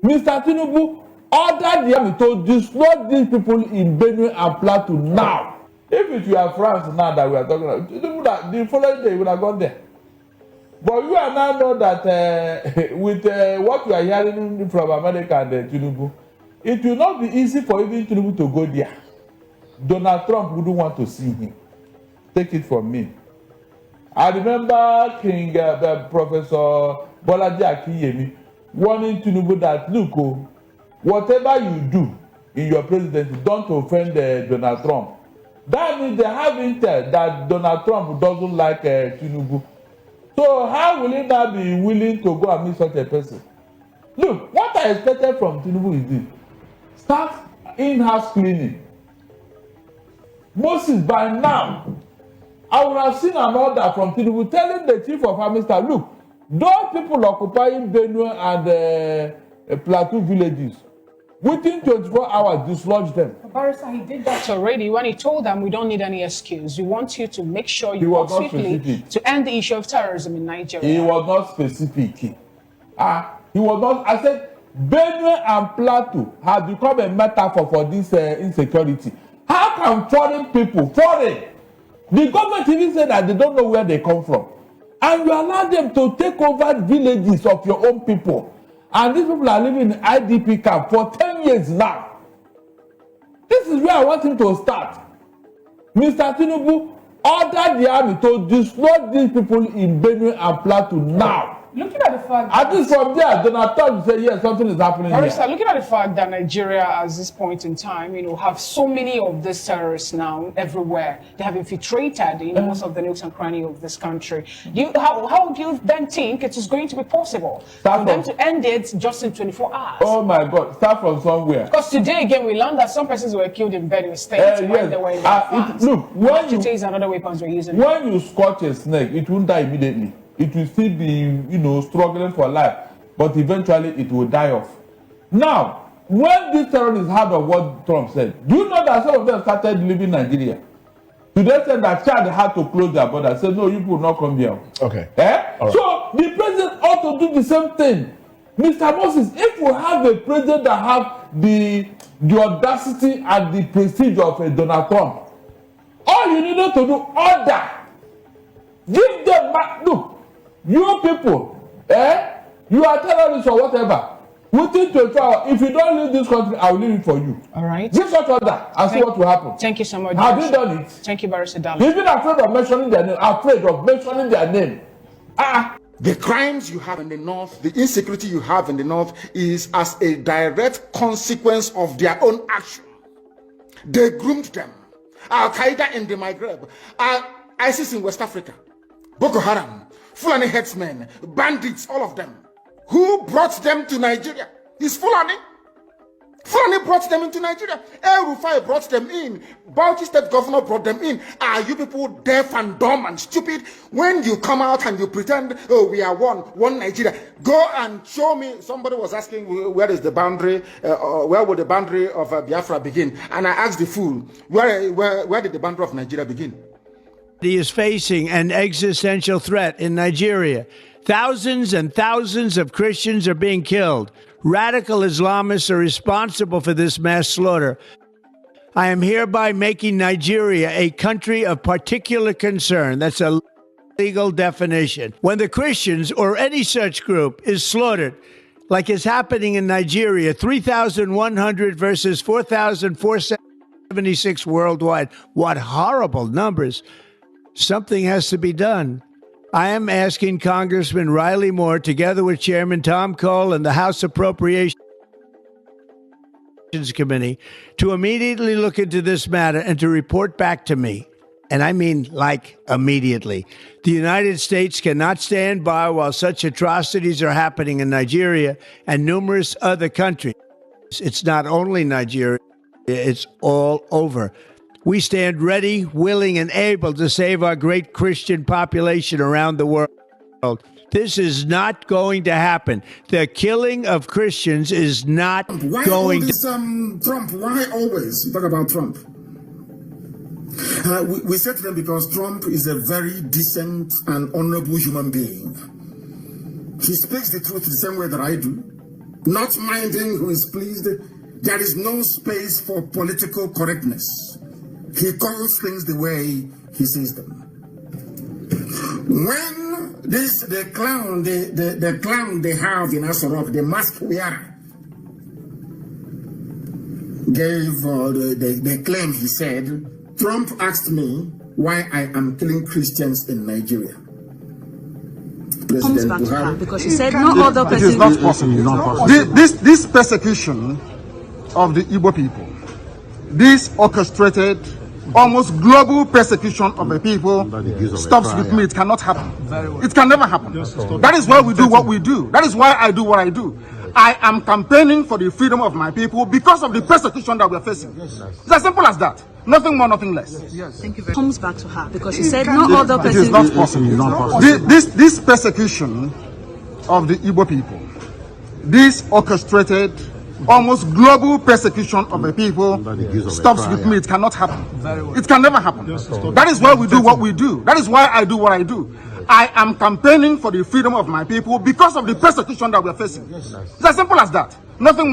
Mr. Tinubu ordered the army to destroy these people in Benue and Plateau now. If it were France now that we are talking about, the following day we would have gone there. But you and I know that with what we are hearing from America and Tinubu, it will not be easy for even Tinubu to go there. Donald Trump wouldn't want to see him. Take it from me. I remember Professor Bolaji Akiyemi warning Tinubu that, look, whatever you do in your presidency, don't offend Donald Trump. That means they have intel that Donald Trump doesn't like Tinubu. So how will he now be willing to go and meet such a person? Look, what I expected from Tinubu is this. Start in-house cleaning. Moses, by now, I would have seen an order from Tinubu telling the chief of army staff, look, those people occupying Benue and Plateau villages, within 24 hours, dislodge them. Barrister, he did that already when he told them we don't need any excuse. We want you to make sure you work swiftly to end the issue of terrorism in Nigeria. He was not specific. He was not. I said, Benue and Plateau have become a metaphor for this insecurity. How can foreign people, the government even said that they don't know where they come from, and you allow them to take over villages of your own people, and these people are living in IDP camp for 10 years now. This is where I want him to start. Mr. Tinubu ordered the army to destroy these people in Benue and Plateau now. Looking at the fact that... At least from there, Donald Trump say, yes, something is happening here. Looking at the fact that Nigeria, at this point in time, have so many of these terrorists now everywhere. They have infiltrated, most of the nooks and crannies of this country. How do you then think it is going to be possible for them to end it just in 24 hours? Oh my God, start from somewhere. Because today, again, we learned that some persons were killed in Benue State when they were in France. Look, when you... and other weapons were using. When you scorch a snake, it won't die immediately. It will still be, struggling for life, but eventually it will die off. Now, when these terrorists heard of what Trump said, do you know that some of them started leaving Nigeria? Today said that Chad had to close their border. Said, no, you will not come here. Okay. Right. So the president ought to do the same thing. Mr. Moses, if we have a president that have the audacity and the prestige of Donald Trump, all you need to do, order. Give them back. Look. You people, you are terrorists or whatever. Within 24 hours, if you don't leave this country, I will leave it for you. All right. Give such order and see what will happen. Thank you so much. Have you done it? Thank you, Barrister Darlington. You've been afraid of mentioning their name. Afraid of mentioning their name. The crimes you have in the north, the insecurity you have in the north is as a direct consequence of their own action. They groomed them. Al-Qaeda in the Maghreb, ISIS in West Africa, Boko Haram, Fulani headsmen, bandits, all of them. Who brought them to Nigeria? It's Fulani. Fulani brought them into Nigeria. El Rufai brought them in. Bauchi State Governor brought them in. Are you people deaf and dumb and stupid? When you come out and you pretend, oh, we are one Nigeria, go and show me. Somebody was asking, where is the boundary, where would the boundary of Biafra begin? And I asked the fool, where did the boundary of Nigeria begin? He is facing an existential threat in Nigeria. Thousands and thousands of Christians are being killed. Radical Islamists are responsible for this mass slaughter. I am hereby making Nigeria a country of particular concern. That's a legal definition. When the Christians or any such group is slaughtered, like is happening in Nigeria, 3,100 versus 4,476 worldwide. What horrible numbers. Something has to be done. I am asking Congressman Riley Moore, together with Chairman Tom Cole and the House Appropriations Committee, to immediately look into this matter and to report back to me. And I mean, like, immediately. The United States cannot stand by while such atrocities are happening in Nigeria and numerous other countries. It's not only Nigeria, it's all over. We stand ready, willing, and able to save our great Christian population around the world. This is not going to happen. The killing of Christians is not going to... Trump, why always talk about Trump? We said to them because Trump is a very decent and honorable human being. He speaks the truth the same way that I do. not minding who is pleased. There is no space for political correctness. He calls things the way he sees them. When the clown they have in Asorok, the mask wearer, gave the claim, he said, Trump asked me why I am killing Christians in Nigeria. Comes back to her because she said no other person. It is not possible. This persecution of the Igbo people, this orchestrated, almost global persecution of the people stops with me. It cannot happen. It can never happen. That is why we do what we do. That is why I do what I do. I am campaigning for the freedom of my people because of the persecution that we are facing. It's as simple as that. Nothing more, nothing less. Thank you very much. Comes back to her because she said no other person. It is not possible. This persecution of the Igbo people, this orchestrated, almost global persecution of the people stops with me. It cannot happen. It can never happen. That is why we do what we do. That is why I do what I do. I am campaigning for the freedom of my people because of the persecution that we are facing. It's as simple as that. Nothing more.